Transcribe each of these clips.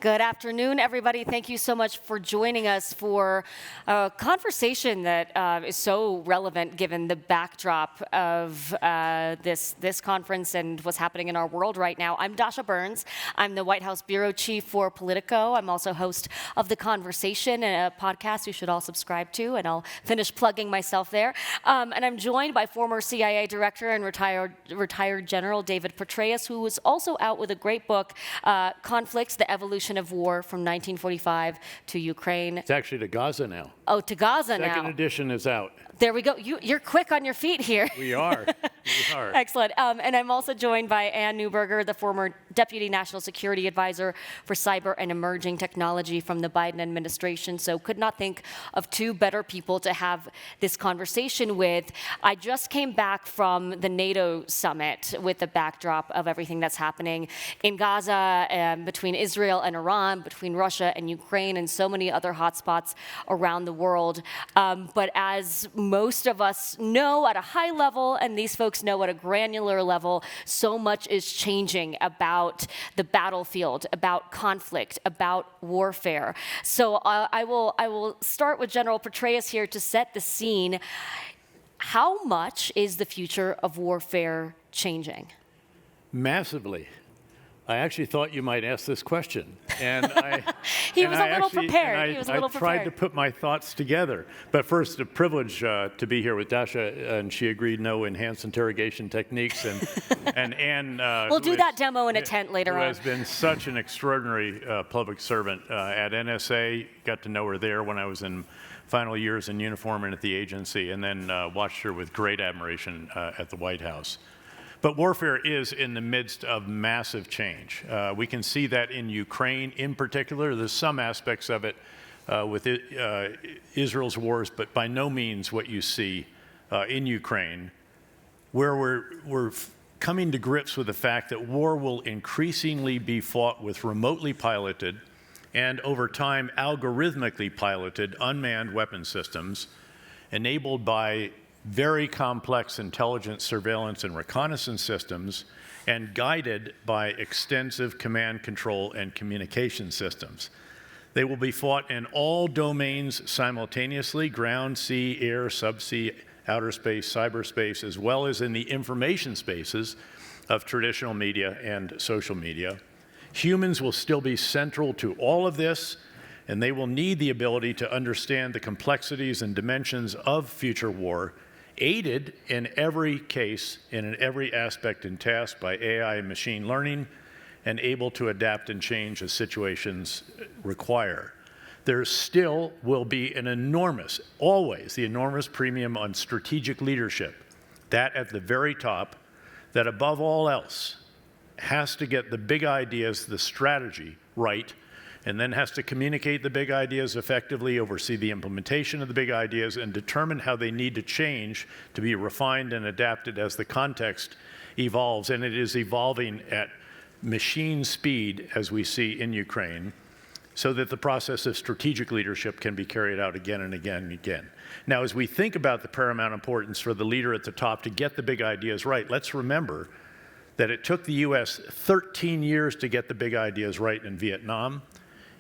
Good afternoon, everybody. Thank you so much for joining us for a conversation that is so relevant given the backdrop of this conference and what's happening in our world right now. I'm Dasha Burns. I'm the White House Bureau Chief for Politico. I'm also host of The Conversation, a podcast you should all subscribe to, and I'll finish plugging myself there. And I'm joined by former CIA Director and retired General David Petraeus, who was also out with a great book, Conflicts, the Evolution of War from 1945 to Ukraine. It's actually to Gaza now. Oh, to Gaza now. Second edition is out. There we go. You're quick on your feet here. We are. We are. Excellent. And I'm also joined by Ann Neuberger, the former Deputy National Security Advisor for Cyber and Emerging Technology from the Biden administration. So could not think of two better people to have this conversation with. I just came back from the NATO summit with the backdrop of everything that's happening in Gaza, between Israel and Iran, between Russia and Ukraine, and so many other hotspots around the world. But as most of us know at a high level, and these folks know at a granular level, so much is changing about the battlefield, about conflict, about warfare. So I will start with General Petraeus here to set the scene. How much is the future of warfare changing? Massively. I actually thought you might ask this question. And He was a little prepared. I tried to put my thoughts together. But first, a privilege to be here with Dasha, and she agreed no enhanced interrogation techniques. And Ann, we'll do that demo in a tent later on. Who has been such an extraordinary public servant at NSA. Got to know her there when I was in final years in uniform and at the agency, and then watched her with great admiration at the White House. But warfare is in the midst of massive change. We can see that in Ukraine in particular. There's some aspects of it with Israel's wars, but by no means what you see in Ukraine, where we're coming to grips with the fact that war will increasingly be fought with remotely piloted and over time algorithmically piloted unmanned weapon systems enabled by very complex intelligence, surveillance, and reconnaissance systems, and guided by extensive command, control, and communication systems. They will be fought in all domains simultaneously: ground, sea, air, subsea, outer space, cyberspace, as well as in the information spaces of traditional media and social media. Humans will still be central to all of this, and they will need the ability to understand the complexities and dimensions of future war, aided in every case and in every aspect and task by AI and machine learning, and able to adapt and change as situations require. There still will be an enormous, always the enormous premium on strategic leadership, that at the very top, that above all else has to get the big ideas, the strategy right, and then has to communicate the big ideas effectively, oversee the implementation of the big ideas, and determine how they need to change to be refined and adapted as the context evolves. And it is evolving at machine speed, as we see in Ukraine, so that the process of strategic leadership can be carried out again and again and again. Now, as we think about the paramount importance for the leader at the top to get the big ideas right, let's remember that it took the U.S. 13 years to get the big ideas right in Vietnam,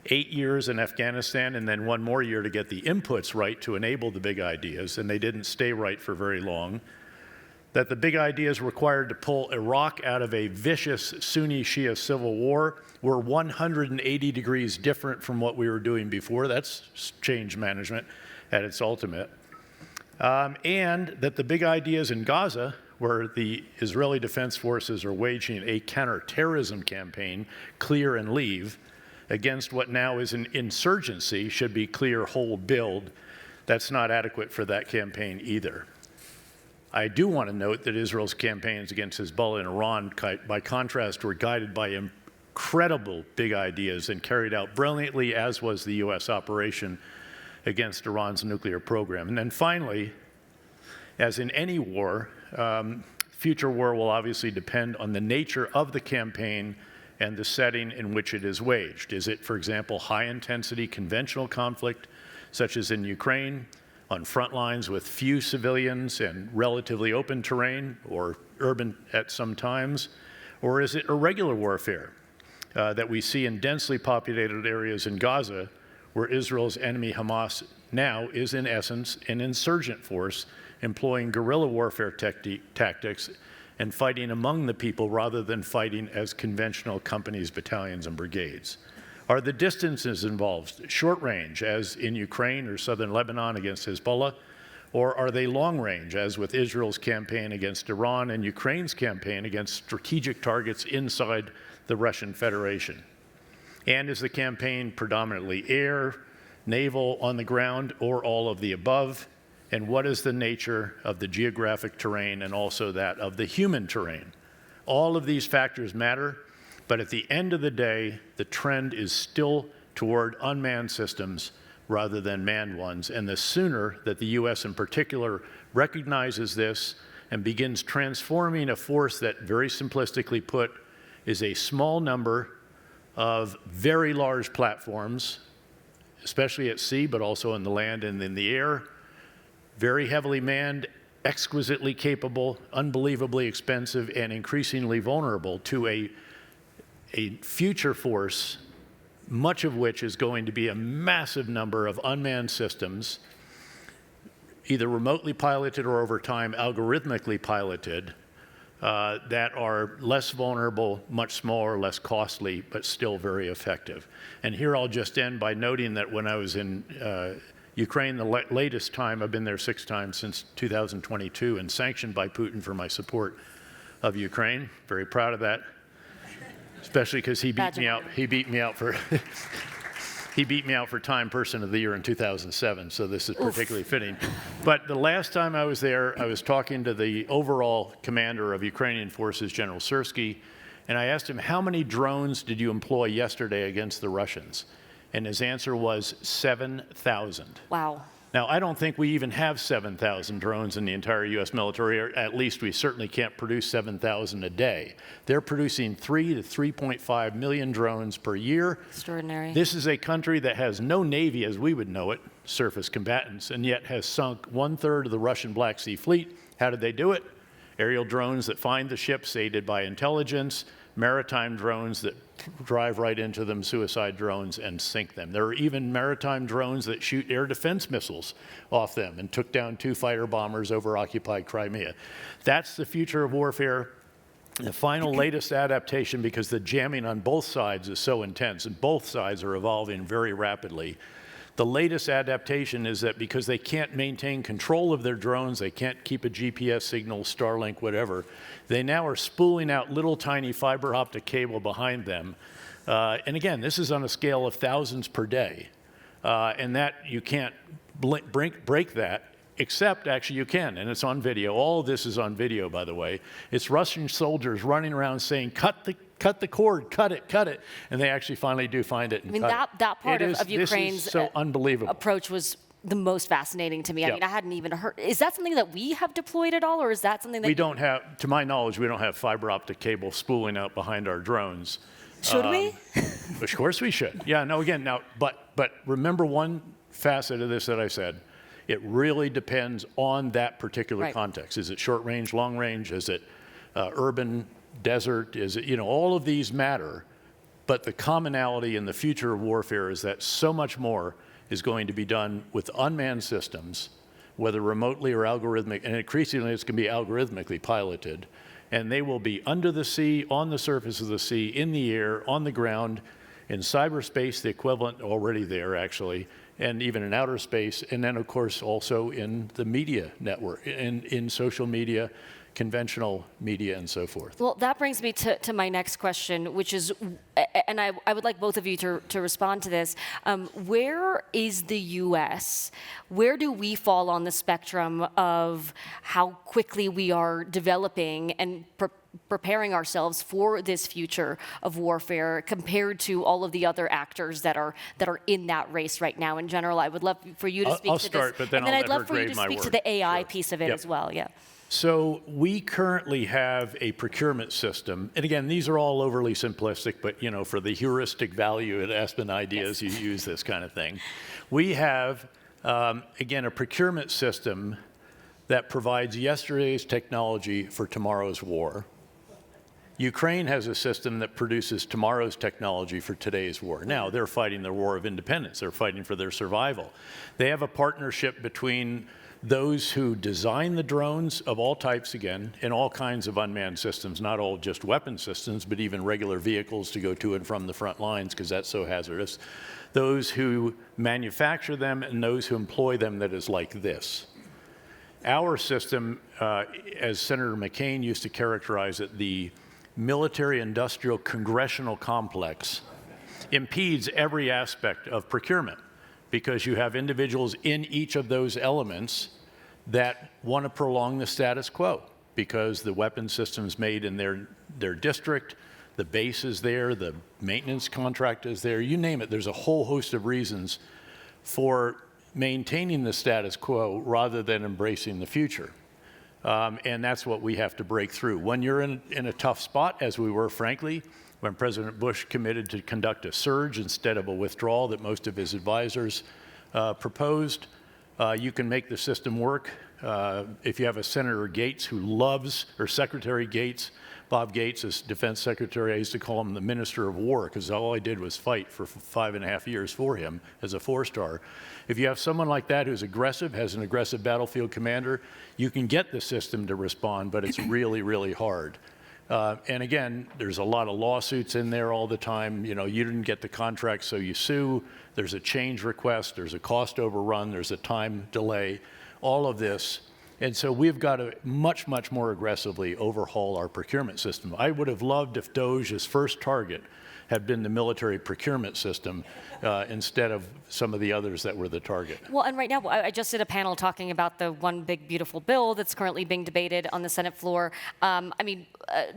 8 years in Afghanistan, and then 1 more year to get the inputs right to enable the big ideas, and they didn't stay right for very long. That the big ideas required to pull Iraq out of a vicious Sunni-Shia civil war were 180 degrees different from what we were doing before. That's change management at its ultimate. And that the big ideas in Gaza, where the Israeli Defense Forces are waging a counterterrorism campaign, clear and leave, against what now is an insurgency, should be clear, hold, build. That's not adequate for that campaign either. I do want to note that Israel's campaigns against Hezbollah and Iran, by contrast, were guided by incredible big ideas and carried out brilliantly, as was the U.S. operation against Iran's nuclear program. And then finally, as in any war, future war will obviously depend on the nature of the campaign and the setting in which it is waged. Is it, for example, high-intensity conventional conflict, such as in Ukraine, on front lines with few civilians and relatively open terrain, or urban at some times? Or is it irregular warfare, that we see in densely populated areas in Gaza, where Israel's enemy Hamas now is in essence an insurgent force employing guerrilla warfare tactics and fighting among the people rather than fighting as conventional companies, battalions, and brigades. Are the distances involved short range, as in Ukraine or southern Lebanon against Hezbollah, or are they long range, as with Israel's campaign against Iran and Ukraine's campaign against strategic targets inside the Russian Federation? And is the campaign predominantly air, naval, on the ground, or all of the above? And what is the nature of the geographic terrain and also that of the human terrain? All of these factors matter, but at the end of the day, the trend is still toward unmanned systems rather than manned ones. And the sooner that the U.S. in particular recognizes this and begins transforming a force that, very simplistically put, is a small number of very large platforms, especially at sea, but also on the land and in the air, very heavily manned, exquisitely capable, unbelievably expensive, and increasingly vulnerable to a future force, much of which is going to be a massive number of unmanned systems, either remotely piloted or over time algorithmically piloted, that are less vulnerable, much smaller, less costly, but still very effective. And here I'll just end by noting that when I was in Ukraine the latest time, I've been there 6 times since 2022 and sanctioned by Putin for my support of Ukraine. Very proud of that, especially because he beat me out. He beat me out for he beat me out for Time Person of the Year in 2007, so this is particularly fitting. But the last time I was there, I was talking to the overall commander of Ukrainian forces, General Syrskyi, and I asked him, how many drones did you employ yesterday against the Russians? And his answer was 7,000. Wow. Now, I don't think we even have 7,000 drones in the entire U.S. military, or at least we certainly can't produce 7,000 a day. They're producing 3 to 3.5 million drones per year. Extraordinary. This is a country that has no navy as we would know it, surface combatants, and yet has sunk 1/3 of the Russian Black Sea Fleet. How did they do it? Aerial drones that find the ships aided by intelligence, maritime drones that drive right into them, suicide drones, and sink them. There are even maritime drones that shoot air defense missiles off them and took down 2 fighter bombers over occupied Crimea. That's the future of warfare. The final latest adaptation, because the jamming on both sides is so intense and both sides are evolving very rapidly. The latest adaptation is that because they can't maintain control of their drones, they can't keep a GPS signal, Starlink, whatever, they now are spooling out little tiny fiber optic cable behind them. And again, this is on a scale of thousands per day. And that you can't break that, except actually you can, and it's on video. All of this is on video, by the way. It's Russian soldiers running around saying, cut the cord, cut it, and they actually finally do find it and cut it. That part of Ukraine's so unbelievable. approach was the most fascinating to me. Yep. I mean, I hadn't even heard. Is that something that we have deployed at all, or is that something that we don't have? To my knowledge, we don't have fiber optic cable spooling out behind our drones. Should we? Of course we should. Yeah. No. Again. Now, but remember one facet of this that I said. It really depends on that particular context. Is it short range, long range? Is it urban, desert? Is it, all of these matter, but the commonality in the future of warfare is that so much more is going to be done with unmanned systems, whether remotely or algorithmic, and increasingly it's going to be algorithmically piloted, and they will be under the sea, on the surface of the sea, in the air, on the ground, in cyberspace, the equivalent already there actually, and even in outer space, and then of course also in the media network, in social media, conventional media, and so forth. Well, that brings me to my next question, which is, and I would like both of you to respond to this. Where is the U.S.? Where do we fall on the spectrum of how quickly we are developing and preparing ourselves for this future of warfare compared to all of the other actors that are in that race right now? In general, I would love for you to speak I'll to start, this, but then and then I'll I'd let love her for you grade to my speak to work. the AI Sure. piece of it Yep. as well. Yeah. So we currently have a procurement system, and again, these are all overly simplistic, but for the heuristic value at Aspen Ideas, you use this kind of thing. We have, again, a procurement system that provides yesterday's technology for tomorrow's war. Ukraine has a system that produces tomorrow's technology for today's war. Now, they're fighting their war of independence. They're fighting for their survival. They have a partnership between those who design the drones of all types, again, in all kinds of unmanned systems, not all just weapon systems, but even regular vehicles to go to and from the front lines, because that's so hazardous. Those who manufacture them and those who employ them that is like this. Our system, as Senator McCain used to characterize it, the military-industrial congressional complex, impedes every aspect of procurement, because you have individuals in each of those elements that want to prolong the status quo, because the weapon system's made in their district, the base is there, the maintenance contract is there, you name it. There's a whole host of reasons for maintaining the status quo rather than embracing the future. And that's what we have to break through. When you're in a tough spot, as we were, frankly, when President Bush committed to conduct a surge instead of a withdrawal that most of his advisors proposed, you can make the system work. If you have a Senator Gates who loves, or Secretary Gates, Bob Gates is Defense Secretary. I used to call him the Minister of War, because all I did was fight for 5.5 years for him as a 4-star. If you have someone like that who's aggressive, has an aggressive battlefield commander, you can get the system to respond, but it's really, really hard. And again, there's a lot of lawsuits in there all the time. You know, you didn't get the contract, so you sue. There's a change request. There's a cost overrun. There's a time delay. All of this. And so we've got to much, much more aggressively overhaul our procurement system. I would have loved if DOGE's first target had been the military procurement system instead of some of the others that were the target. Well, and right now, I just did a panel talking about the one big beautiful bill that's currently being debated on the Senate floor.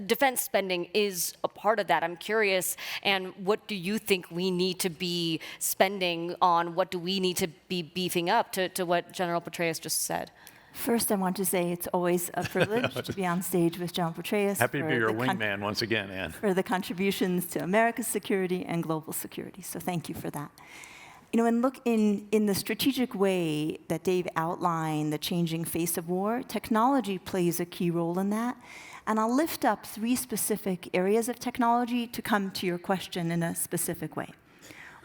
Defense spending is a part of that. I'm curious, and what do you think we need to be spending on? What do we need to be beefing up to what General Petraeus just said? First, I want to say it's always a privilege to be on stage with General Petraeus. Happy to be your wingman once again, Ann. For the contributions to America's security and global security. So thank you for that. You know, and look, in the strategic way that Dave outlined the changing face of war, technology plays a key role in that. And I'll lift up 3 specific areas of technology to come to your question in a specific way.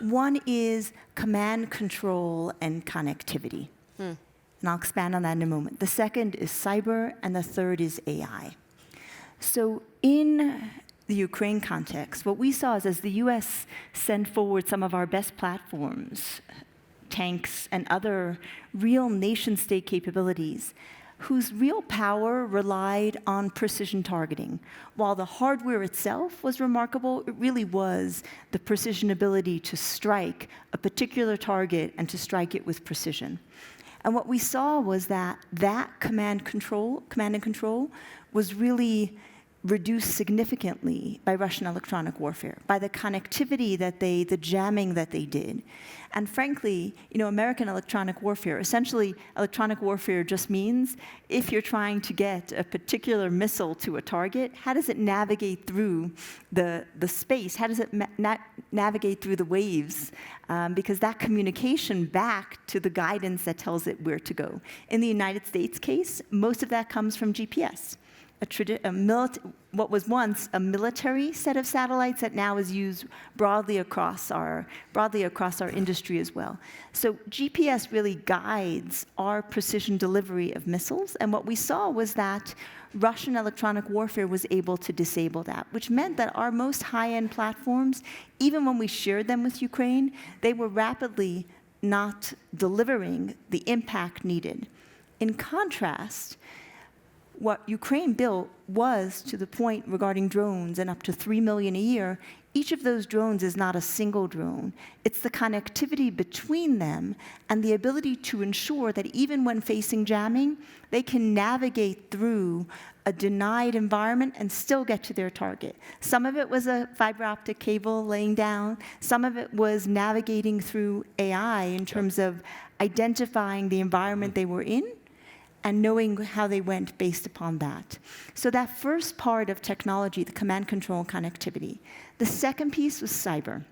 One is command, control, and connectivity. And I'll expand on that in a moment. The second is cyber, and the third is AI. So in the Ukraine context, what we saw is as the US sent forward some of our best platforms, tanks, and other real nation-state capabilities, whose real power relied on precision targeting. While the hardware itself was remarkable, it really was the precision ability to strike a particular target and to strike it with precision. And what we saw was that command and control was really reduced significantly by Russian electronic warfare, by the connectivity the jamming that they did. And frankly, you know, American electronic warfare, essentially electronic warfare just means if you're trying to get a particular missile to a target, how does it navigate through the space? How does it navigate through the waves? Because that communication back to the guidance that tells it where to go. In the United States case, most of that comes from GPS. What was once a military set of satellites that now is used broadly across our industry as well. So GPS really guides our precision delivery of missiles, and what we saw was that Russian electronic warfare was able to disable that, which meant that our most high-end platforms, even when we shared them with Ukraine, they were rapidly not delivering the impact needed. In contrast, what Ukraine built was, to the point regarding drones and up to 3 million a year, each of those drones is not a single drone. It's the connectivity between them and the ability to ensure that even when facing jamming, they can navigate through a denied environment and still get to their target. Some of it was a fiber optic cable laying down. Some of it was navigating through AI in terms of identifying the environment they were in and knowing how they went based upon that. So that first part of technology, the command, control, connectivity. The second piece was cyber.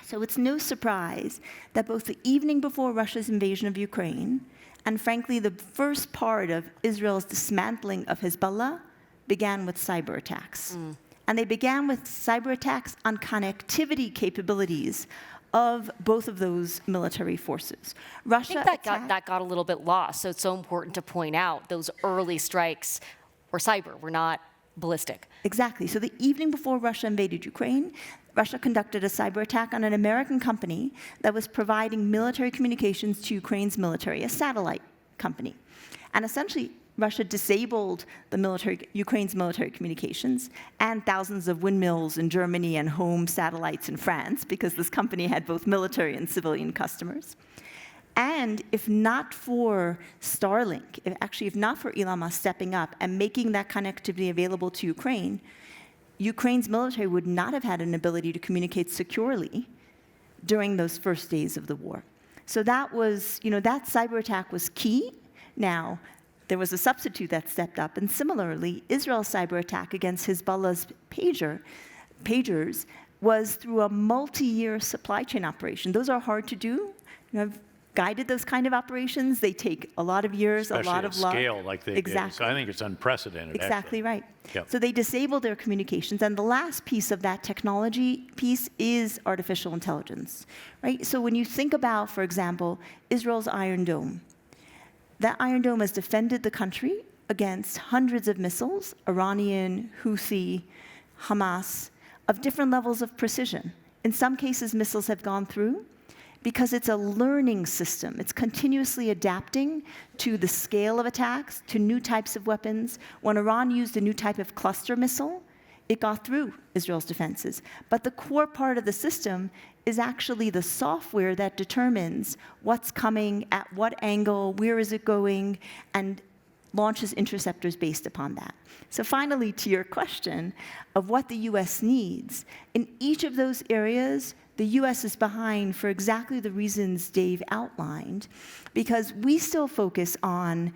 So it's no surprise that both the evening before Russia's invasion of Ukraine and frankly the first part of Israel's dismantling of Hezbollah began with cyber attacks. And they began with cyber attacks on connectivity capabilities of both of those military forces. Russia I think that got a little bit lost, so it's so important to point out those early strikes were cyber, were not ballistic. Exactly. So the evening before Russia invaded Ukraine, Russia conducted a cyber attack on an American company that was providing military communications to Ukraine's military, a satellite company. And essentially, Russia disabled Ukraine's military communications and thousands of windmills in Germany and home satellites in France, because this company had both military and civilian customers. And if not for Starlink, if not for Elon Musk stepping up and making that connectivity available to Ukraine, Ukraine's military would not have had an ability to communicate securely during those first days of the war. So that was, that cyber attack was key. Now, there was a substitute that stepped up, and similarly, Israel's cyber attack against Hezbollah's pagers was through a multi-year supply chain operation. Those are hard to do. I've guided those kind of operations. They take a lot of years, Especially a lot of luck. Scale like they did. So I think it's unprecedented. Exactly actually. Right. Yep. So they disabled their communications, and the last piece of that technology piece is artificial intelligence, right? So when you think about, for example, Israel's Iron Dome, that Iron Dome has defended the country against hundreds of missiles, Iranian, Houthi, Hamas, of different levels of precision. In some cases, missiles have gone through because it's a learning system. It's continuously adapting to the scale of attacks, to new types of weapons. When Iran used a new type of cluster missile, it got through Israel's defenses. But the core part of the system is actually the software that determines what's coming, at what angle, where is it going, and launches interceptors based upon that. So finally, to your question of what the US needs, in each of those areas, the US is behind for exactly the reasons Dave outlined, because we still focus on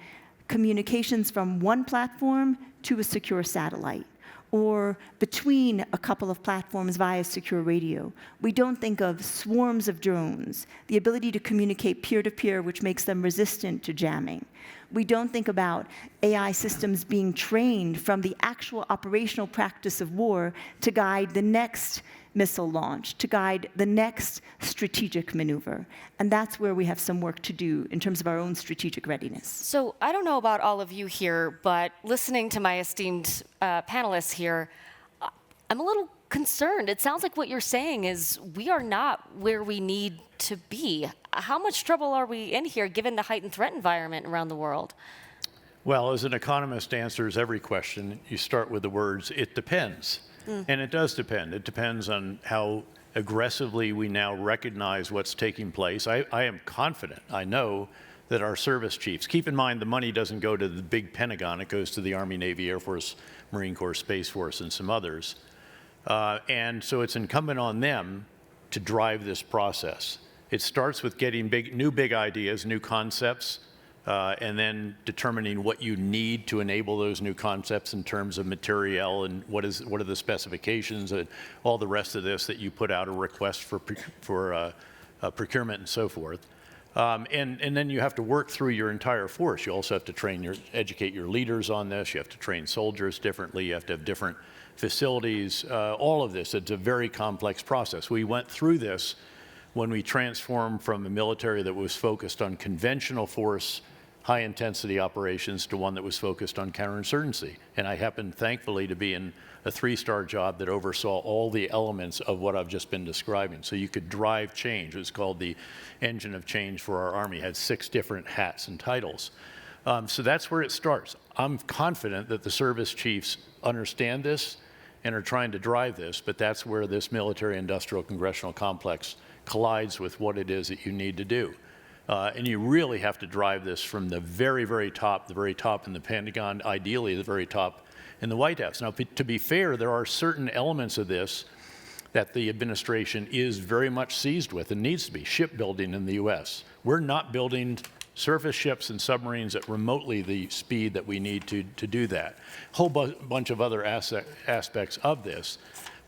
communications from one platform to a secure satellite, or between a couple of platforms via secure radio. We don't think of swarms of drones, the ability to communicate peer-to-peer, which makes them resistant to jamming. We don't think about AI systems being trained from the actual operational practice of war to guide the next missile launch, to guide the next strategic maneuver. And that's where we have some work to do in terms of our own strategic readiness. So I don't know about all of you here, but listening to my esteemed panelists here, I'm a little concerned. It sounds like what you're saying is we are not where we need to be. How much trouble are we in here given the heightened threat environment around the world? Well, as an economist answers every question, you start with the words, it depends. And it does depend. It depends on how aggressively we now recognize what's taking place. I am confident, I know, that our service chiefs, keep in mind the money doesn't go to the big Pentagon, it goes to the Army, Navy, Air Force, Marine Corps, Space Force, and some others. And so it's incumbent on them to drive this process. It starts with getting new big ideas, new concepts, and then determining what you need to enable those new concepts in terms of material and what are the specifications and all the rest of this that you put out a request for procurement and so forth. And then you have to work through your entire force. You also have to educate your leaders on this. You have to train soldiers differently. You have to have different facilities. All of this, it's a very complex process. We went through this when we transformed from a military that was focused on conventional force, high-intensity operations, to one that was focused on counterinsurgency. And I happened, thankfully, to be in a 3-star job that oversaw all the elements of what I've just been describing. So you could drive change. It was called the engine of change for our Army. It had 6 different hats and titles. So that's where it starts. I'm confident that the service chiefs understand this and are trying to drive this, but that's where this military-industrial congressional complex collides with what it is that you need to do. And you really have to drive this from the very, very top in the Pentagon, ideally the very top in the White House. Now, to be fair, there are certain elements of this that the administration is very much seized with and needs to be. Shipbuilding in the U.S. We're not building surface ships and submarines at remotely the speed that we need to do that. A whole bunch of other aspects of this.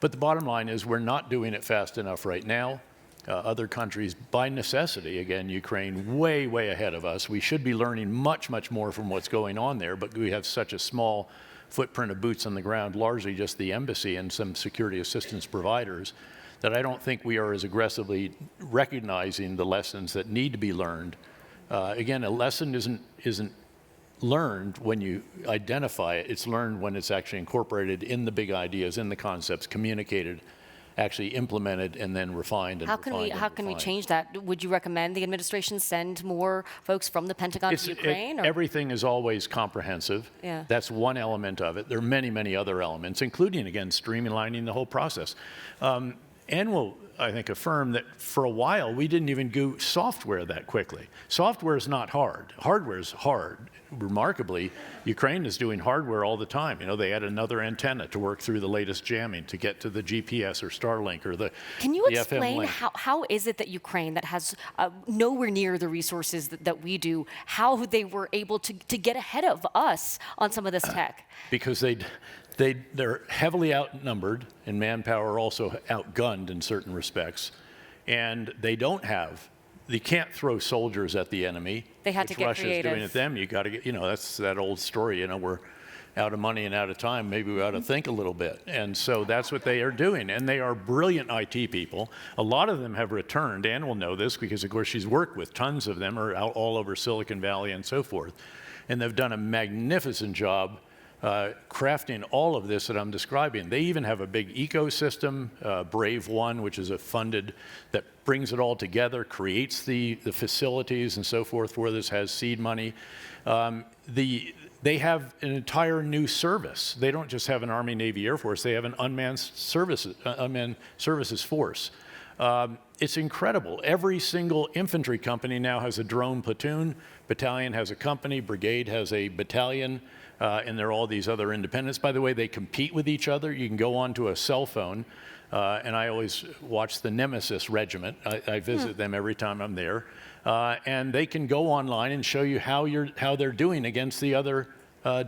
But the bottom line is we're not doing it fast enough right now. Other countries, by necessity, again, Ukraine, way, way ahead of us. We should be learning much, much more from what's going on there, but we have such a small footprint of boots on the ground, largely just the embassy and some security assistance providers, that I don't think we are as aggressively recognizing the lessons that need to be learned. Again, a lesson isn't learned when you identify it. It's learned when it's actually incorporated in the big ideas, in the concepts, communicated, actually implemented, and then refined and How can we change that? Would you recommend the administration send more folks from the Pentagon to Ukraine? Everything is always comprehensive. Yeah. That's one element of it. There are many, many other elements, including, again, streamlining the whole process. And we'll, I think, affirm that for a while we didn't even do software that quickly. Software is not hard. Hardware is hard. Remarkably, Ukraine is doing hardware all the time. You know, they add another antenna to work through the latest jamming to get to the GPS or Starlink or the Can you the FM explain link. how is it that Ukraine, that has nowhere near the resources that we do, how they were able to get ahead of us on some of this tech? Because they're heavily outnumbered in manpower, also outgunned in certain respects, and they can't throw soldiers at the enemy. They had to get Russia's creative. doing at them. You got to get, that's that old story. We're out of money and out of time. Maybe we ought to think a little bit. And so that's what they are doing. And they are brilliant IT people. A lot of them have returned. Ann will know this because, of course, she's worked with tons of them, are out all over Silicon Valley and so forth. And they've done a magnificent job crafting all of this that I'm describing. They even have a big ecosystem, Brave One, which is that brings it all together, creates the facilities and so forth for this, has seed money. They have an entire new service. They don't just have an Army, Navy, Air Force. They have an unmanned services force. It's incredible. Every single infantry company now has a drone platoon. Battalion has a company. Brigade has a battalion. And there are all these other independents. By the way, they compete with each other. You can go onto a cell phone, and I always watch the Nemesis Regiment. I visit them every time I'm there. And they can go online and show you how they're doing against the other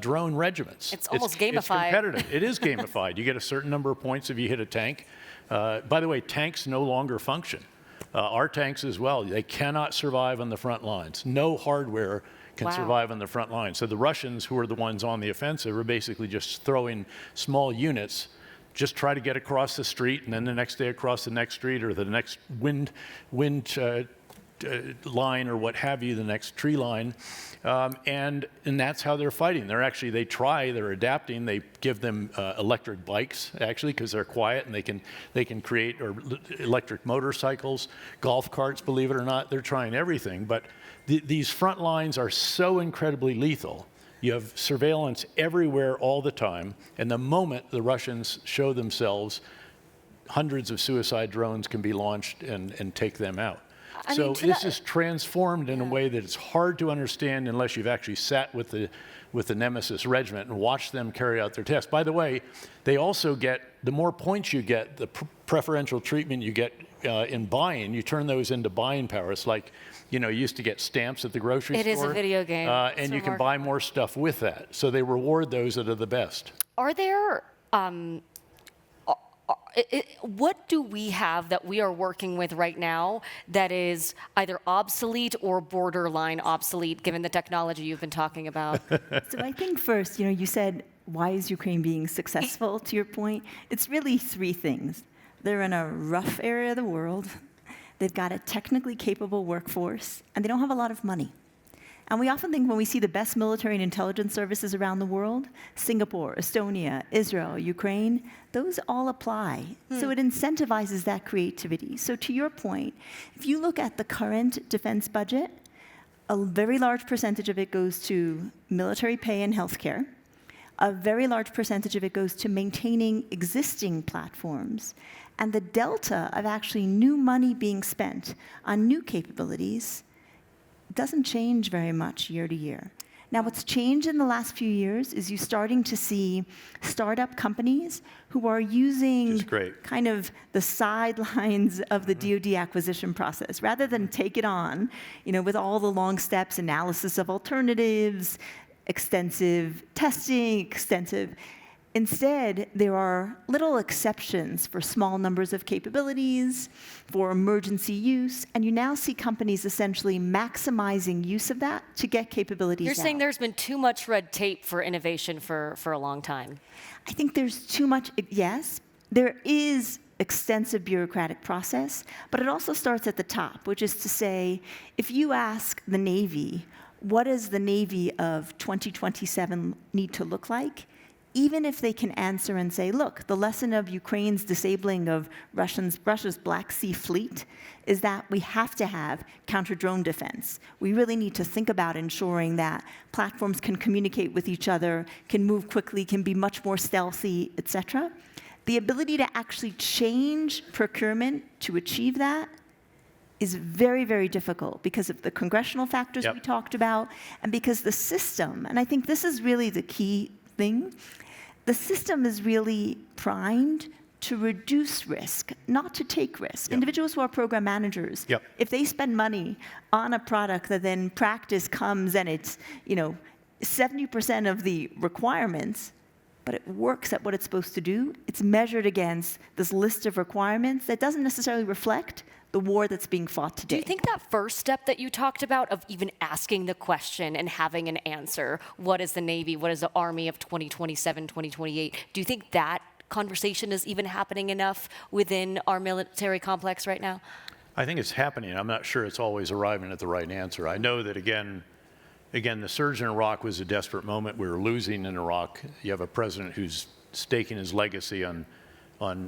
drone regiments. It's almost gamified. It's competitive. It is gamified. You get a certain number of points if you hit a tank. By the way, tanks no longer function. Our tanks as well. They cannot survive on the front lines. No hardware can survive on the front line. So the Russians, who are the ones on the offensive, are basically just throwing small units, just try to get across the street, and then the next day across the next street or the next wind line or what have you, the next tree line. And that's how they're fighting. They're adapting. They give them electric bikes, actually, because they're quiet and they can create electric motorcycles, golf carts, believe it or not. They're trying everything. But these front lines are so incredibly lethal. You have surveillance everywhere all the time. And the moment the Russians show themselves, hundreds of suicide drones can be launched and take them out. So this is transformed in a way that it's hard to understand unless you've actually sat with the Nemesis Regiment and watched them carry out their tests. By the way, they also get, the more points you get, the preferential treatment you get in buying, you turn those into buying power. It's like, you used to get stamps at the grocery store. It is a video game. And you can buy more stuff with that. So they reward those that are the best. Are there... what do we have that we are working with right now that is either obsolete or borderline obsolete, given the technology you've been talking about? So I think first, you said, why is Ukraine being successful, to your point? It's really three things. They're in a rough area of the world, they've got a technically capable workforce, and they don't have a lot of money. And we often think when we see the best military and intelligence services around the world, Singapore, Estonia, Israel, Ukraine, those all apply. So it incentivizes that creativity. So to your point, if you look at the current defense budget, a very large percentage of it goes to military pay and healthcare. A very large percentage of it goes to maintaining existing platforms. And the delta of actually new money being spent on new capabilities doesn't change very much year to year. Now, what's changed in the last few years is you're starting to see startup companies who are using kind of the sidelines of the DoD acquisition process. Rather than take it on, with all the long steps, analysis of alternatives, extensive testing, instead, there are little exceptions for small numbers of capabilities, for emergency use, and you now see companies essentially maximizing use of that to get capabilities You're saying out. there's been too much red tape for innovation for a long time. I think there's too much, yes, there is extensive bureaucratic process, but it also starts at the top, which is to say, if you ask the Navy, what does the Navy of 2027 need to look like? Even if they can answer and say, look, the lesson of Ukraine's disabling of Russia's Black Sea fleet is that we have to have counter-drone defense. We really need to think about ensuring that platforms can communicate with each other, can move quickly, can be much more stealthy, et cetera. The ability to actually change procurement to achieve that is very, very difficult because of the congressional factors we talked about, and because the system, and I think this is really the key thing, the system is really primed to reduce risk, not to take risk. Individuals who are program managers, if they spend money on a product that then practice comes and it's 70% of the requirements, but it works at what it's supposed to do, it's measured against this list of requirements that doesn't necessarily reflect the war that's being fought today. Do you think that first step that you talked about of even asking the question and having an answer, what is the Navy, what is the Army of 2027, 2028, do you think that conversation is even happening enough within our military complex right now? I think it's happening. I'm not sure it's always arriving at the right answer. I know that, again, the surge in Iraq was a desperate moment. We were losing in Iraq. You have a president who's staking his legacy on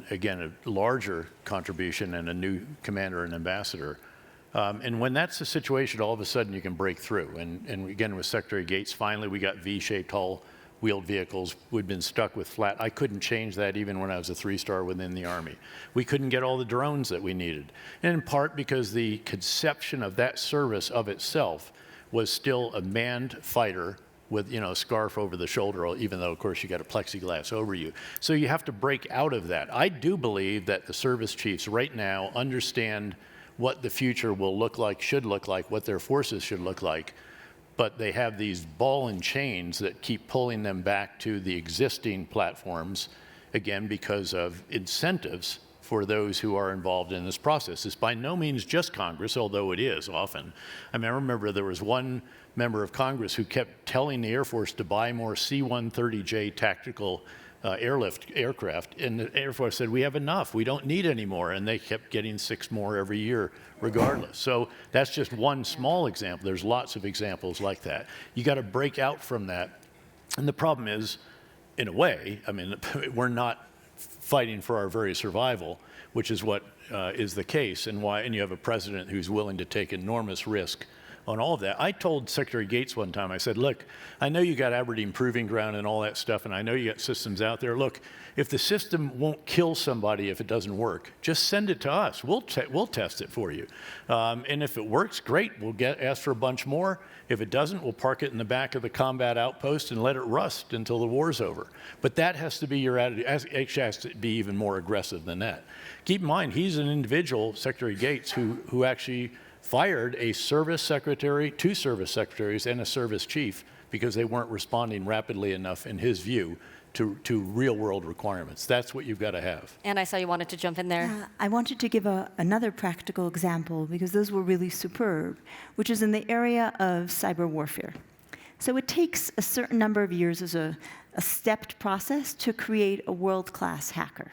again, a larger contribution and a new commander and ambassador. And when that's the situation, all of a sudden you can break through. And again, with Secretary Gates, finally we got V-shaped hull wheeled vehicles. We'd been stuck with flat. I couldn't change that even when I was a 3-star within the Army. We couldn't get all the drones that we needed. And in part because the conception of that service of itself was still a manned fighter with a scarf over the shoulder, even though, of course, you got a plexiglass over you. So you have to break out of that. I do believe that the service chiefs right now understand what the future will look like, should look like, what their forces should look like, but they have these ball and chains that keep pulling them back to the existing platforms, again, because of incentives for those who are involved in this process. It's by no means just Congress, although it is often. I mean, I remember there was one member of Congress who kept telling the Air Force to buy more C-130J tactical airlift aircraft, and the Air Force said, we have enough, we don't need any more, and they kept getting 6 more every year regardless. So that's just one small example. There's lots of examples like that. You got to break out from that, and the problem is, in a way, I mean, we're not fighting for our very survival, which is what is the case, and you have a president who's willing to take enormous risk on all of that. I told Secretary Gates one time, I said, look, I know you got Aberdeen Proving Ground and all that stuff, and I know you got systems out there. Look, if the system won't kill somebody if it doesn't work, just send it to us. We'll test it for you. And if it works, great, we'll ask for a bunch more. If it doesn't, we'll park it in the back of the combat outpost and let it rust until the war's over. But that has to be your attitude. It has to be even more aggressive than that. Keep in mind, he's an individual, Secretary Gates, who actually fired a service secretary, 2 service secretaries, and a service chief because they weren't responding rapidly enough, in his view, to real-world requirements. That's what you've got to have. And I saw you wanted to jump in there. I wanted to give another practical example because those were really superb, which is in the area of cyber warfare. So it takes a certain number of years as a stepped process to create a world-class hacker.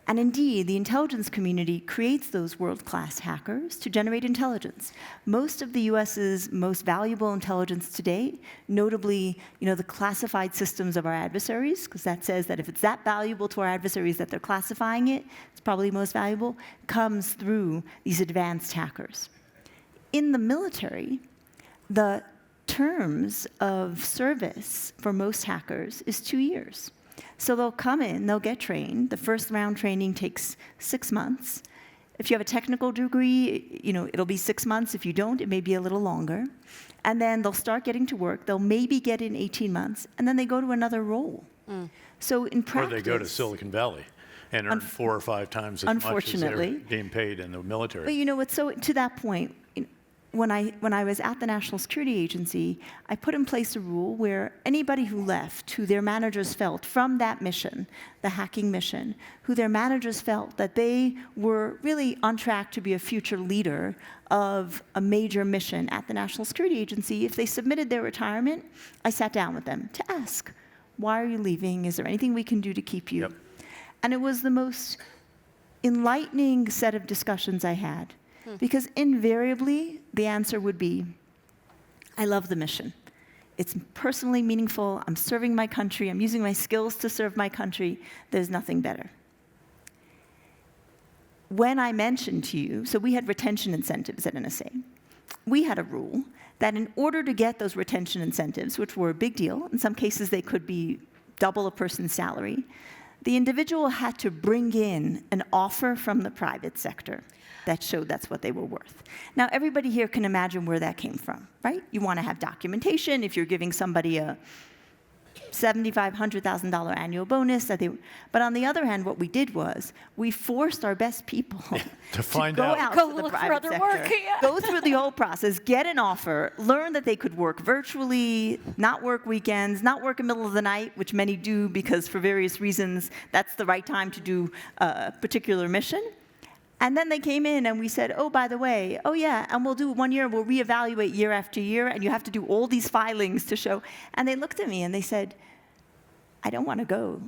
And indeed, the intelligence community creates those world-class hackers to generate intelligence. Most of the US's most valuable intelligence today, notably, the classified systems of our adversaries, because that says that if it's that valuable to our adversaries that they're classifying it, it's probably most valuable, comes through these advanced hackers. In the military, the terms of service for most hackers is 2 years. So they'll come in, they'll get trained. The first round training takes 6 months. If you have a technical degree, it'll be 6 months. If you don't, it may be a little longer. And then they'll start getting to work. They'll maybe get in 18 months, and then they go to another role. So in practice... Or they go to Silicon Valley and earn 4 or 5 times as much as they're being paid in the military. But so to that point, when I was at the National Security Agency, I put in place a rule where anybody who left, who their managers felt from that mission, the hacking mission, who their managers felt that they were really on track to be a future leader of a major mission at the National Security Agency, if they submitted their retirement, I sat down with them to ask, why are you leaving? Is there anything we can do to keep you? Yep. And it was the most enlightening set of discussions I had. Because invariably, the answer would be, I love the mission. It's personally meaningful. I'm serving my country. I'm using my skills to serve my country. There's nothing better. When I mentioned to you, so we had retention incentives at NSA. We had a rule that in order to get those retention incentives, which were a big deal, in some cases they could be double a person's salary, the individual had to bring in an offer from the private sector that showed that's what they were worth. Now, everybody here can imagine where that came from, right? You want to have documentation if you're giving somebody a $75,000, $100,000 annual bonus. But on the other hand, what we did was we forced our best people To find go out. out Go to the look for private other sector, work, yeah. go through the whole process, get an offer, learn that they could work virtually, not work weekends, not work in the middle of the night, which many do because for various reasons that's the right time to do a particular mission. And then they came in and we said, oh, by the way, oh yeah, and we'll do 1 year, we'll reevaluate year after year, and you have to do all these filings to show. And they looked at me and they said, I don't want to go.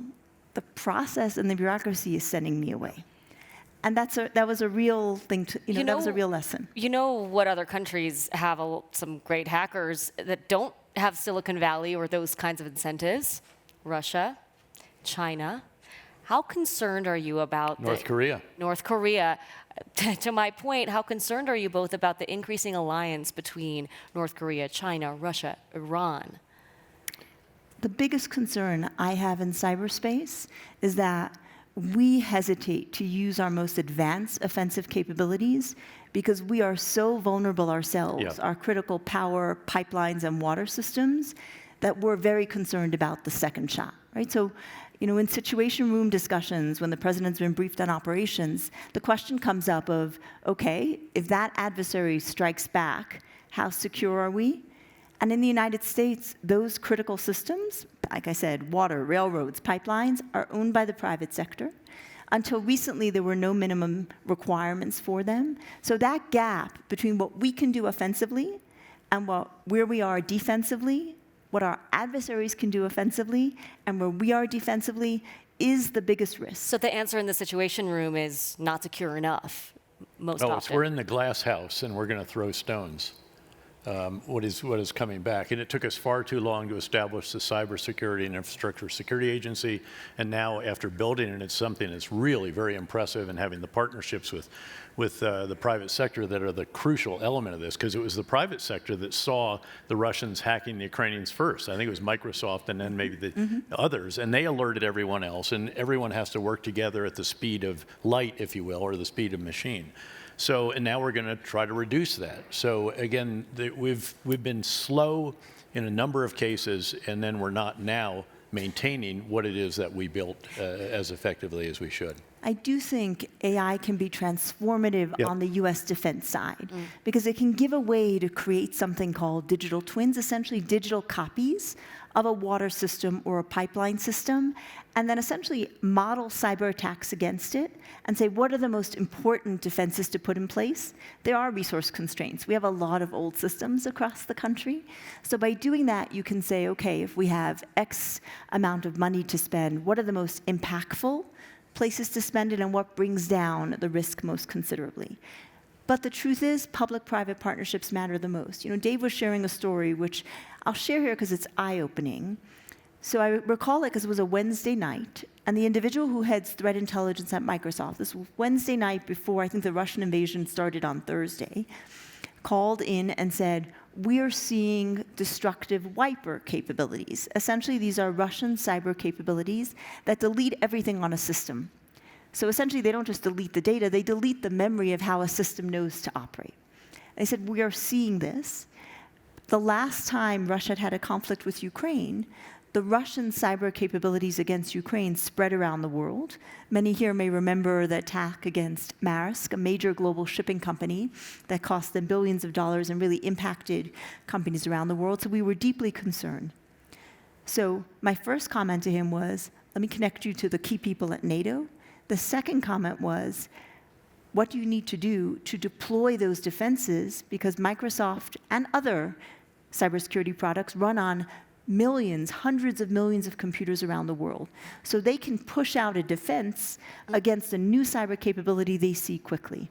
The process and the bureaucracy is sending me away. And that was a real thing, that was a real lesson. You know what other countries have some great hackers that don't have Silicon Valley or those kinds of incentives? Russia, China. How concerned are you about North Korea. North Korea. To my point, how concerned are you both about the increasing alliance between North Korea, China, Russia, Iran? The biggest concern I have in cyberspace is that we hesitate to use our most advanced offensive capabilities because we are so vulnerable ourselves, Yeah. our critical power pipelines and water systems, that we're very concerned about the second shot, right? So, in situation room discussions, when the president's been briefed on operations, the question comes up of, okay, if that adversary strikes back, how secure are we? And in the United States, those critical systems, like I said, water, railroads, pipelines, are owned by the private sector. Until recently, there were no minimum requirements for them. So that gap between what we can do offensively and where we are defensively, what our adversaries can do offensively, and where we are defensively, is the biggest risk. So the answer in the situation room is not secure enough, most often. We're in the glass house and we're going to throw stones. What is coming back. And it took us far too long to establish the Cybersecurity and Infrastructure Security Agency. And now, after building it, it's something that's really very impressive, and having the partnerships with the private sector that are the crucial element of this, because it was the private sector that saw the Russians hacking the Ukrainians first. I think it was Microsoft and then maybe the others. And they alerted everyone else. And everyone has to work together at the speed of light, if you will, or the speed of machine. So, and now we're going to try to reduce that. So again, we've been slow in a number of cases, and then we're not now maintaining what it is that we built as effectively as we should. I do think AI can be transformative Yep. on the US defense side, because it can give a way to create something called digital twins, essentially digital copies of a water system or a pipeline system, and then essentially model cyber attacks against it and say, what are the most important defenses to put in place? There are resource constraints. We have a lot of old systems across the country. So by doing that, you can say, okay, if we have X amount of money to spend, what are the most impactful places to spend it and what brings down the risk most considerably? But the truth is, public-private partnerships matter the most. Dave was sharing a story, which I'll share here because it's eye-opening. So I recall it because it was a Wednesday night, and the individual who heads threat intelligence at Microsoft, this was Wednesday night before I think the Russian invasion started on Thursday, called in and said, we are seeing destructive wiper capabilities. Essentially, these are Russian cyber capabilities that delete everything on a system. So essentially, they don't just delete the data, they delete the memory of how a system knows to operate. They said, we are seeing this. The last time Russia had a conflict with Ukraine, the Russian cyber capabilities against Ukraine spread around the world. Many here may remember the attack against Maersk, a major global shipping company that cost them billions of dollars and really impacted companies around the world. So we were deeply concerned. So my first comment to him was, let me connect you to the key people at NATO. The second comment was, what do you need to do to deploy those defenses? Because Microsoft and other cybersecurity products run on millions, hundreds of millions of computers around the world. So they can push out a defense against a new cyber capability they see quickly.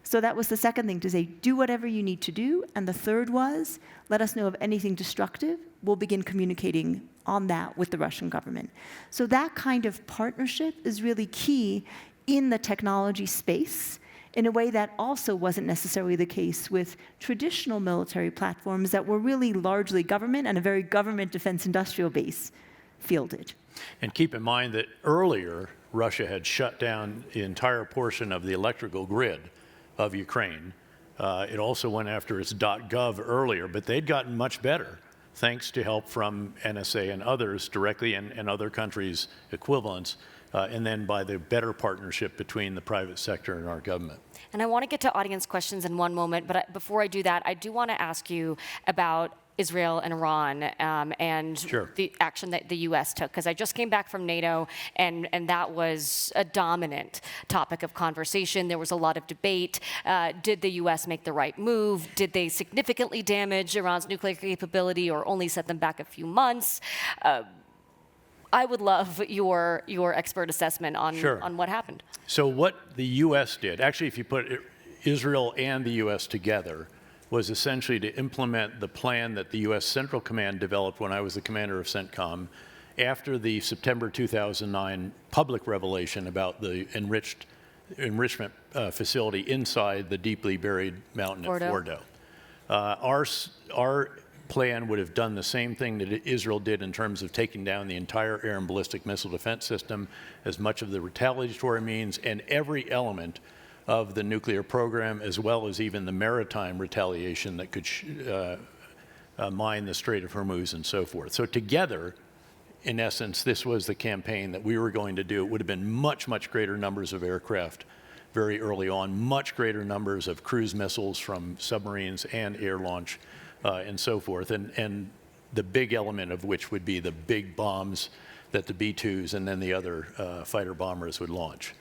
So that was the second thing, to say, do whatever you need to do. And the third was, let us know of anything destructive. We'll begin communicating on that with the Russian government. So that kind of partnership is really key in the technology space, in a way that also wasn't necessarily the case with traditional military platforms that were really largely government and a very government defense industrial base fielded. And keep in mind that earlier, Russia had shut down the entire portion of the electrical grid of Ukraine. It also went after its .gov earlier, but they'd gotten much better, thanks to help from NSA and others directly, and other countries' equivalents, and then by the better partnership between the private sector and our government. And I want to get to audience questions in one moment, but before I do that, I do want to ask you about Israel and Iran and Sure. the action that the U.S. took, because I just came back from NATO, and that was a dominant topic of conversation. There was a lot of debate. Did the U.S. make the right move? Did they significantly damage Iran's nuclear capability or only set them back a few months? I would love your expert assessment on, Sure. on what happened. So what the U.S. did, actually if you put Israel and the U.S. together, was essentially to implement the plan that the U.S. Central Command developed when I was the commander of CENTCOM after the September 2009 public revelation about the enrichment facility inside the deeply buried mountain at Fordo. Our plan would have done the same thing that Israel did in terms of taking down the entire air and ballistic missile defense system, as much of the retaliatory means, and every element of the nuclear program, as well as even the maritime retaliation that could mine the Strait of Hormuz and so forth. So together, in essence, this was the campaign that we were going to do. It would have been much, much greater numbers of aircraft very early on, much greater numbers of cruise missiles from submarines and air launch, and so forth, and the big element of which would be the big bombs that the B-2s and then the other fighter bombers would launch.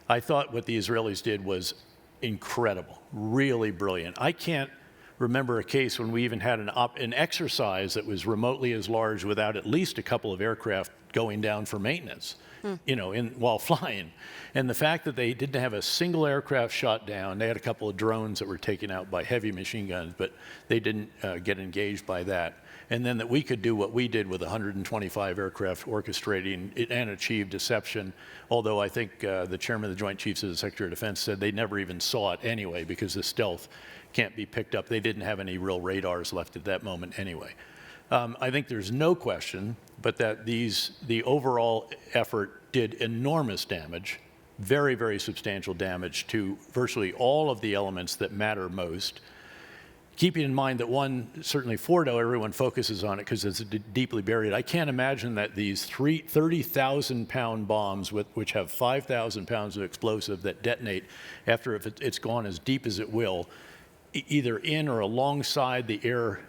I thought what the Israelis did was incredible, really brilliant. I can't remember a case when we even had an exercise that was remotely as large without at least a couple of aircraft going down for maintenance, you know, while flying. And the fact that they didn't have a single aircraft shot down, they had a couple of drones that were taken out by heavy machine guns, but they didn't get engaged by that. And then that we could do what we did with 125 aircraft orchestrating it and achieve deception, although I think the chairman of the Joint Chiefs of the Secretary of Defense said they never even saw it anyway because the stealth can't be picked up. They didn't have any real radars left at that moment anyway. I think there's no question but that the overall effort did enormous damage, very, very substantial damage to virtually all of the elements that matter most. Keeping in mind that certainly Fordo, everyone focuses on it because it's deeply buried. I can't imagine that these 30,000-pound bombs, which have 5,000 pounds of explosive that detonate after it's gone as deep as it will, either in or alongside the air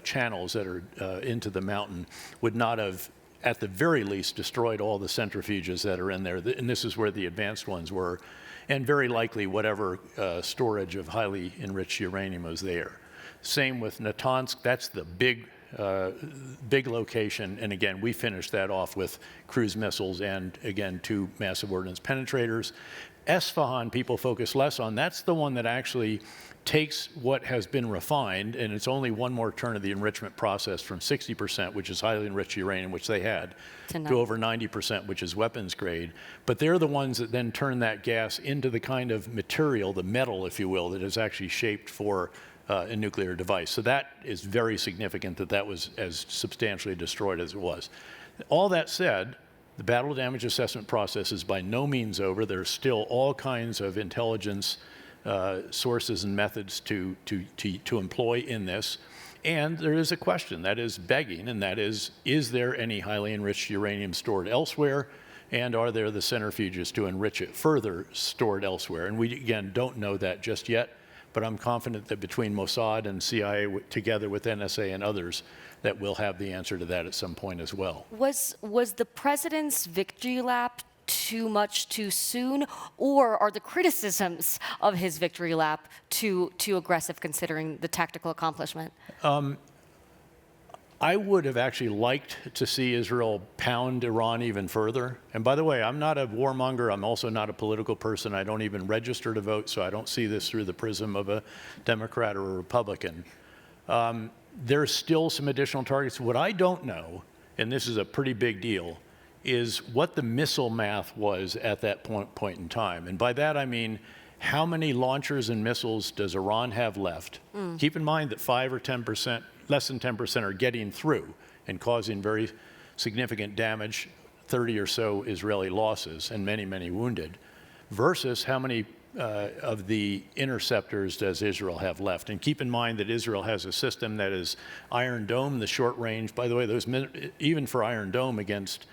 channels that are into the mountain, would not have, at the very least, destroyed all the centrifuges that are in there. And this is where the advanced ones were. And very likely whatever storage of highly enriched uranium was there. Same with Natanz, that's the big location, and again, we finished that off with cruise missiles and, again, 2 massive ordnance penetrators. Esfahan, people focus less on. That's the one that actually takes what has been refined, and it's only one more turn of the enrichment process from 60%, which is highly enriched uranium, which they had, to over 90%, which is weapons grade. But they're the ones that then turn that gas into the kind of material, the metal, if you will, that is actually shaped for a nuclear device. So that is very significant that that was as substantially destroyed as it was. All that said, the battle damage assessment process is by no means over. There's still all kinds of intelligence sources and methods to employ in this. And there is a question that is begging, and that is there any highly enriched uranium stored elsewhere? And are there the centrifuges to enrich it further stored elsewhere? And we, again, don't know that just yet, but I'm confident that between Mossad and CIA, together with NSA and others, that we'll have the answer to that at some point as well. Was the president's victory lap too much too soon, or are the criticisms of his victory lap too aggressive considering the tactical accomplishment? I would have actually liked to see Israel pound Iran even further. And by the way, I'm not a warmonger. I'm also not a political person. I don't even register to vote, so I don't see this through the prism of a Democrat or a Republican. There's still some additional targets. What I don't know, and this is a pretty big deal, is what the missile math was at that point in time. And by that I mean, how many launchers and missiles does Iran have left? Keep in mind that 5 or 10%, less than 10% are getting through and causing very significant damage, 30 or so Israeli losses and many, many wounded, versus how many of the interceptors does Israel have left. And keep in mind that Israel has a system that is Iron Dome, the short range. By the way, those even for Iron Dome against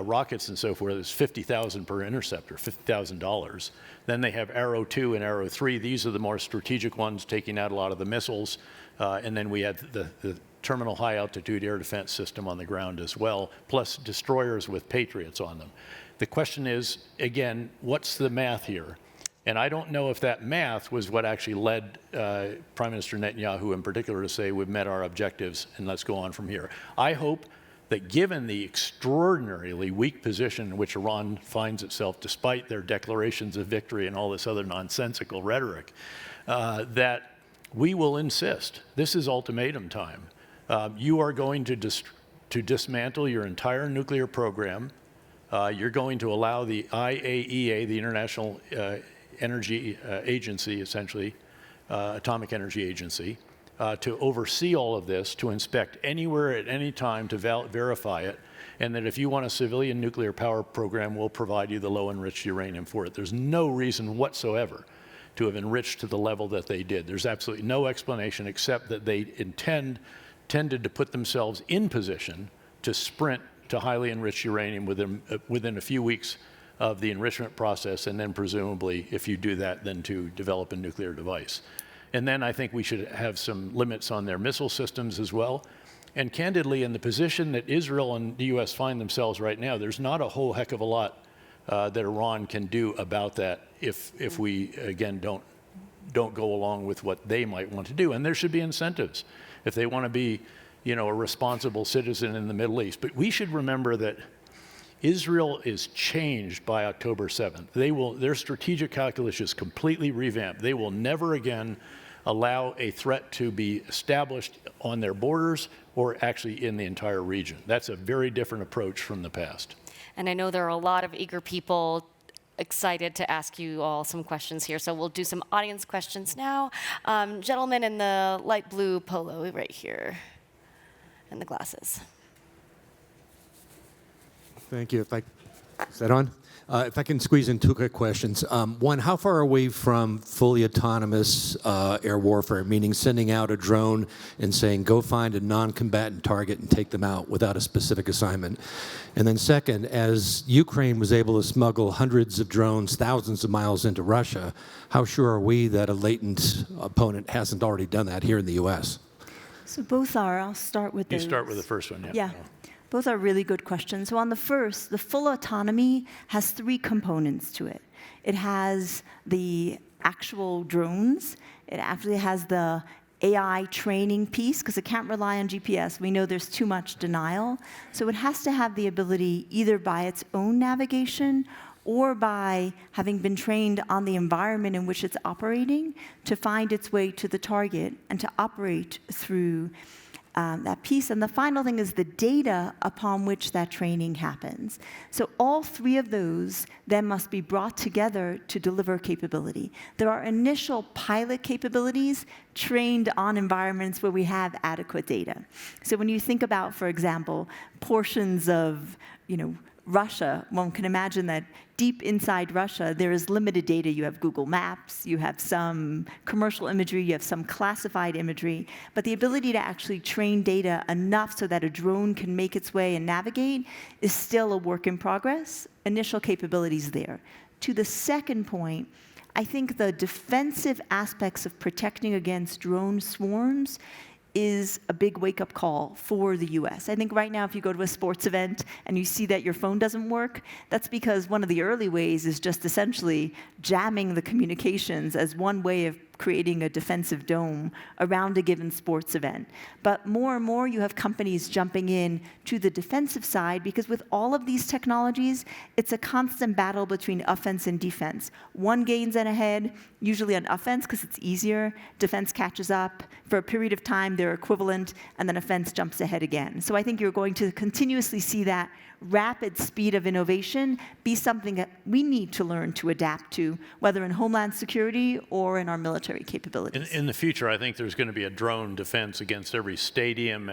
rockets and so forth, is $50,000 per interceptor, $50,000. Then they have Arrow 2 and Arrow 3. These are the more strategic ones, taking out a lot of the missiles. And then we have the terminal high altitude air defense system on the ground as well, plus destroyers with Patriots on them. The question is, again, what's the math here? And I don't know if that math was what actually led Prime Minister Netanyahu in particular to say, we've met our objectives and let's go on from here. I hope that given the extraordinarily weak position in which Iran finds itself, despite their declarations of victory and all this other nonsensical rhetoric, that we will insist. This is ultimatum time. You are going to dismantle your entire nuclear program. You're going to allow the IAEA, the International Energy Agency, essentially, Atomic Energy Agency, to oversee all of this, to inspect anywhere at any time, to verify it, and that if you want a civilian nuclear power program, we'll provide you the low-enriched uranium for it. There's no reason whatsoever to have enriched to the level that they did. There's absolutely no explanation except that they tended to put themselves in position to sprint to highly enriched uranium within a few weeks of the enrichment process, and then presumably, if you do that, then to develop a nuclear device. And then I think we should have some limits on their missile systems as well. And candidly, in the position that Israel and the US find themselves right now, there's not a whole heck of a lot that Iran can do about that if we, again, don't go along with what they might want to do. And there should be incentives if they want to be, you know, a responsible citizen in the Middle East. But we should remember that Israel is changed by October 7th. Their strategic calculus is completely revamped. They will never again allow a threat to be established on their borders or actually in the entire region. That's a very different approach from the past. And I know there are a lot of eager people excited to ask you all some questions here. So we'll do some audience questions now. Gentleman in the light blue polo right here, and the glasses. Thank you. Is that on? If I can squeeze in two quick questions. One, how far are we from fully autonomous air warfare, meaning sending out a drone and saying, go find a non-combatant target and take them out without a specific assignment? And then second, as Ukraine was able to smuggle hundreds of drones thousands of miles into Russia, how sure are we that a latent opponent hasn't already done that here in the US? So both are. I'll start with those. You start with the first one, yeah. Yeah. Both are really good questions. So on the first, the full autonomy has three components to it. It has the actual drones. It actually has the AI training piece, because it can't rely on GPS. We know there's too much denial. So it has to have the ability, either by its own navigation or by having been trained on the environment in which it's operating, to find its way to the target and to operate through that piece. And the final thing is the data upon which that training happens. So all three of those then must be brought together to deliver capability. There are initial pilot capabilities trained on environments where we have adequate data. So when you think about, for example, portions of Russia, one can imagine that deep inside Russia, there is limited data. You have Google Maps, you have some commercial imagery, you have some classified imagery, but the ability to actually train data enough so that a drone can make its way and navigate is still a work in progress. Initial capabilities there. To the second point, I think the defensive aspects of protecting against drone swarms is a big wake-up call for the US. I think right now if you go to a sports event and you see that your phone doesn't work, that's because one of the early ways is just essentially jamming the communications as one way of creating a defensive dome around a given sports event. But more and more you have companies jumping in to the defensive side, because with all of these technologies, it's a constant battle between offense and defense. One gains an ahead, usually on offense because it's easier. Defense catches up. For a period of time, they're equivalent, and then offense jumps ahead again. So I think you're going to continuously see that rapid speed of innovation be something that we need to learn to adapt to, whether in homeland security or in our military capabilities. In the future, I think there's going to be a drone defense against every stadium,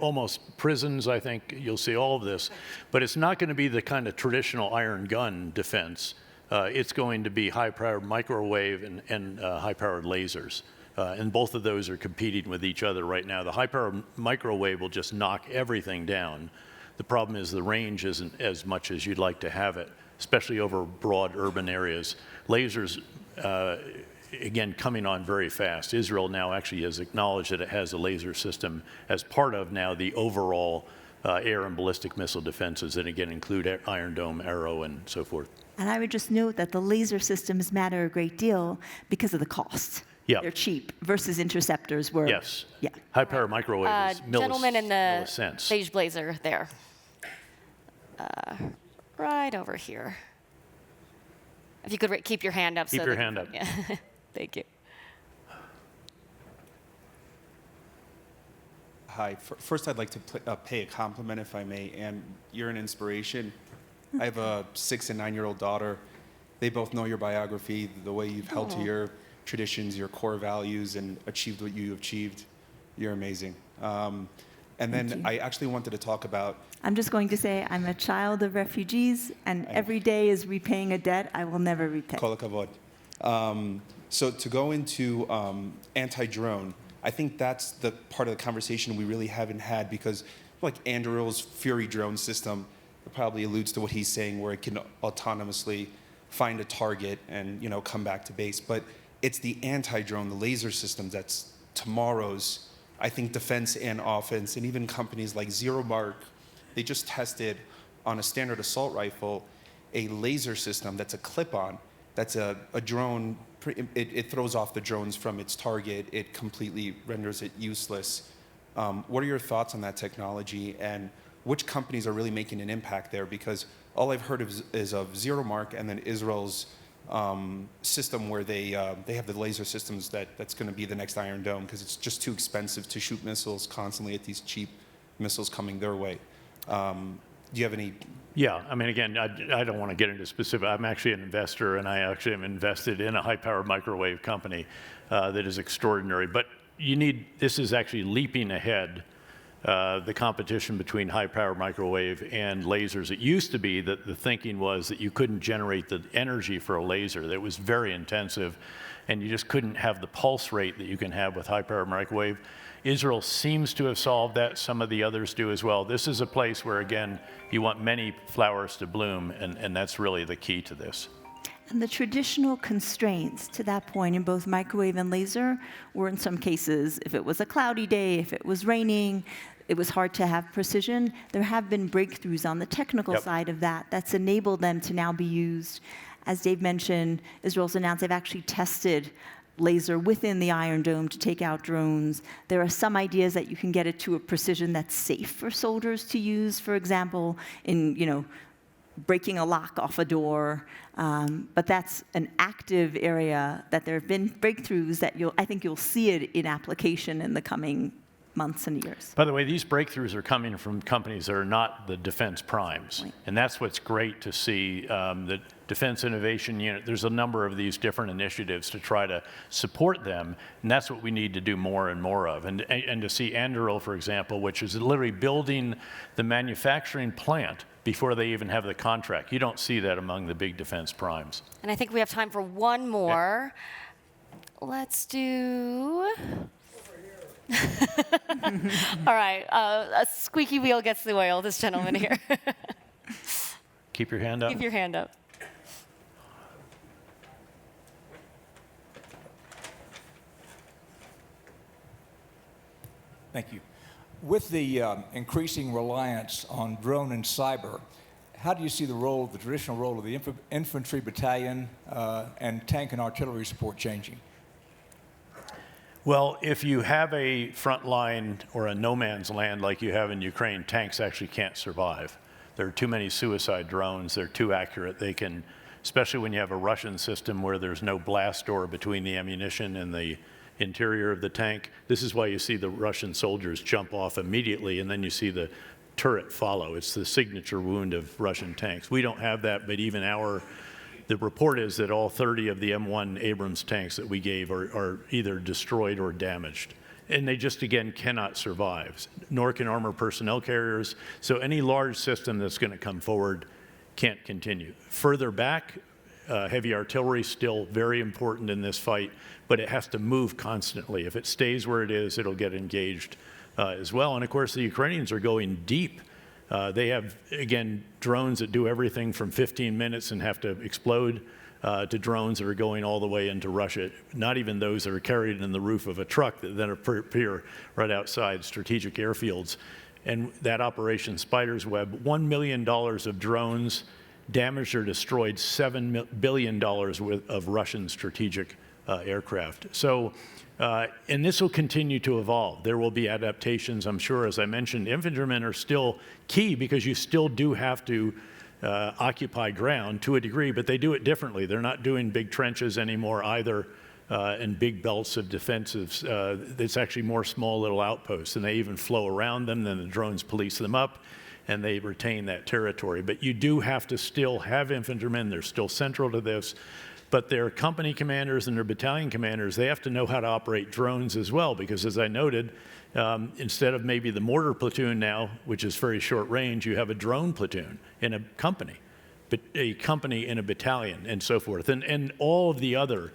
almost prisons. I think you'll see all of this, but it's not going to be the kind of traditional iron gun defense. It's going to be high-powered microwave and high-powered lasers. And both of those are competing with each other right now. The high-powered microwave will just knock everything down. The problem is the range isn't as much as you'd like to have it, especially over broad urban areas. Lasers, again, coming on very fast. Israel now actually has acknowledged that it has a laser system as part of now the overall air and ballistic missile defenses that, again, include Iron Dome, Arrow, and so forth. And I would just note that the laser systems matter a great deal because of the cost. Yeah. They're cheap versus interceptors where... Yes. Yeah. High-power microwave is Gentleman in the millicents. beige blazer there. Right over here. If you could keep your hand up. Keep your hand up. Yeah. Thank you. Hi. First, I'd like to pay a compliment, if I may, and you're an inspiration. I have a 6- and 9-year-old daughter. They both know your biography, the way you've held to your traditions, your core values, and achieved what you achieved. You're amazing. And then I actually wanted to talk about... I'm just going to say I'm a child of refugees, and every day is repaying a debt I will never repay. Kol hakavod. So to go into anti-drone, I think that's the part of the conversation we really haven't had, because like Anduril's Fury drone system, it probably alludes to what he's saying, where it can autonomously find a target and come back to base. But it's the anti-drone, the laser systems, that's tomorrow's, I think, defense and offense. And even companies like Zero Mark, they just tested on a standard assault rifle a laser system that's a clip-on, that's a drone. It throws off the drones from its target. It completely renders it useless. What are your thoughts on that technology, and which companies are really making an impact there? Because all I've heard is of Zero Mark and then Israel's system where they have the laser systems that's going to be the next Iron Dome, because it's just too expensive to shoot missiles constantly at these cheap missiles coming their way. Do you have any? Yeah, I mean, again, I don't want to get into specific. I'm actually an investor, and I actually am invested in a high-powered microwave company that is extraordinary. But this is actually leaping ahead the competition between high-powered microwave and lasers. It used to be that the thinking was that you couldn't generate the energy for a laser, that it was very intensive, and you just couldn't have the pulse rate that you can have with high-powered microwave. Israel seems to have solved that. Some of the others do as well. This is a place where, again, you want many flowers to bloom, and that's really the key to this. And the traditional constraints to that point in both microwave and laser were, in some cases, if it was a cloudy day, if it was raining, it was hard to have precision. There have been breakthroughs on the technical side of that's enabled them to now be used. As Dave mentioned, Israel's announced they've actually tested laser within the Iron Dome to take out drones. There are some ideas that you can get it to a precision that's safe for soldiers to use, for example, in breaking a lock off a door. But that's an active area that there have been breakthroughs that I think you'll see it in application in the coming months and years. By the way, these breakthroughs are coming from companies that are not the defense primes. Right. And that's what's great to see. The Defense Innovation Unit, there's a number of these different initiatives to try to support them, and that's what we need to do more and more of. And to see Anduril, for example, which is literally building the manufacturing plant before they even have the contract. You don't see that among the big defense primes. And I think we have time for one more. Let's do... All right, a squeaky wheel gets the oil, this gentleman here. Keep your hand up. Keep your hand up. Thank you. With the increasing reliance on drone and cyber, how do you see the traditional role of the infantry battalion and tank and artillery support changing? Well, if you have a front line or a no man's land like you have in Ukraine, tanks actually can't survive. There are too many suicide drones. They're too accurate. They can, especially when you have a Russian system where there's no blast door between the ammunition and the interior of the tank. This is why you see the Russian soldiers jump off immediately, and then you see the turret follow. It's the signature wound of Russian tanks. We don't have that, but even the report is that all 30 of the M1 Abrams tanks that we gave are either destroyed or damaged. And they just, again, cannot survive, nor can armor personnel carriers. So any large system that's going to come forward can't continue. Further back, heavy artillery is still very important in this fight, but it has to move constantly. If it stays where it is, it'll get engaged as well. And of course, the Ukrainians are going deep. They have, again, drones that do everything from 15 minutes and have to explode to drones that are going all the way into Russia, not even those that are carried in the roof of a truck that then appear right outside strategic airfields. And that Operation Spider's Web, $1 million of drones damaged or destroyed $7 billion worth of Russian strategic aircraft. So, and this will continue to evolve. There will be adaptations, I'm sure. As I mentioned, infantrymen are still key because you still do have to occupy ground to a degree, but they do it differently. They're not doing big trenches anymore either and big belts of defensives. It's actually more small little outposts, and they even flow around them, then the drones police them up, and they retain that territory. But you do have to still have infantrymen. They're still central to this. But their company commanders and their battalion commanders, they have to know how to operate drones as well, because as I noted, instead of maybe the mortar platoon now, which is very short range, you have a drone platoon in a company, but a company in a battalion and so forth. And all of the other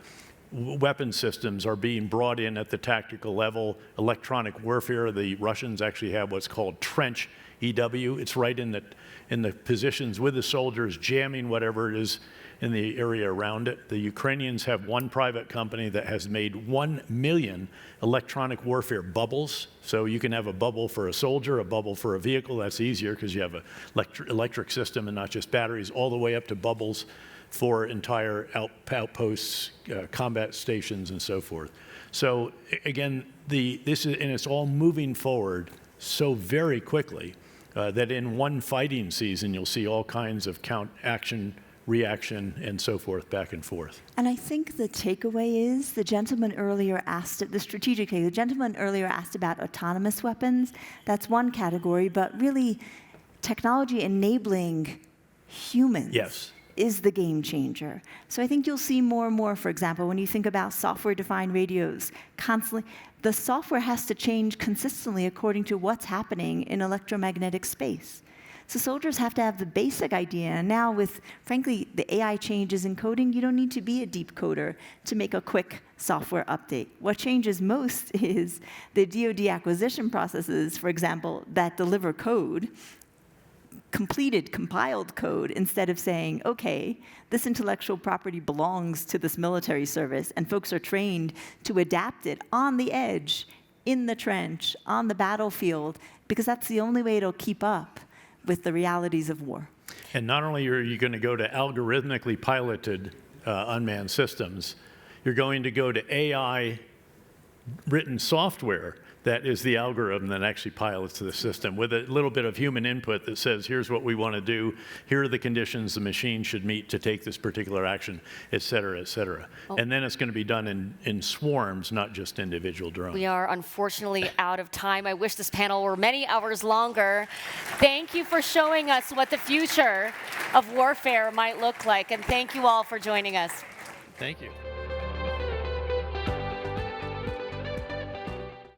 weapon systems are being brought in at the tactical level. Electronic warfare, the Russians actually have what's called trench EW. It's right in the positions with the soldiers, jamming whatever it is in the area around it. The Ukrainians have one private company that has made 1 million electronic warfare bubbles. So you can have a bubble for a soldier, a bubble for a vehicle. That's easier because you have an electric system and not just batteries, all the way up to bubbles for entire outposts, combat stations, and so forth. So again, it's all moving forward so very quickly that in one fighting season, you'll see all kinds of action, reaction, and so forth, back and forth. And I think the takeaway is, the gentleman earlier asked about autonomous weapons. That's one category, but really technology enabling humans. Yes. Is the game changer. So I think you'll see more and more, for example, when you think about software-defined radios, constantly, the software has to change consistently according to what's happening in electromagnetic space. So soldiers have to have the basic idea, and now with, frankly, the AI changes in coding, you don't need to be a deep coder to make a quick software update. What changes most is the DoD acquisition processes, for example, that deliver code, compiled code, instead of saying, okay, this intellectual property belongs to this military service, and folks are trained to adapt it on the edge, in the trench, on the battlefield, because that's the only way it'll keep up with the realities of war. And not only are you going to go to algorithmically piloted unmanned systems, you're going to go to AI-written software that is the algorithm that actually pilots the system with a little bit of human input that says, here's what we want to do, here are the conditions the machine should meet to take this particular action, et cetera, et cetera. Oh. And then it's going to be done in swarms, not just individual drones. We are unfortunately out of time. I wish this panel were many hours longer. Thank you for showing us what the future of warfare might look like, and thank you all for joining us. Thank you.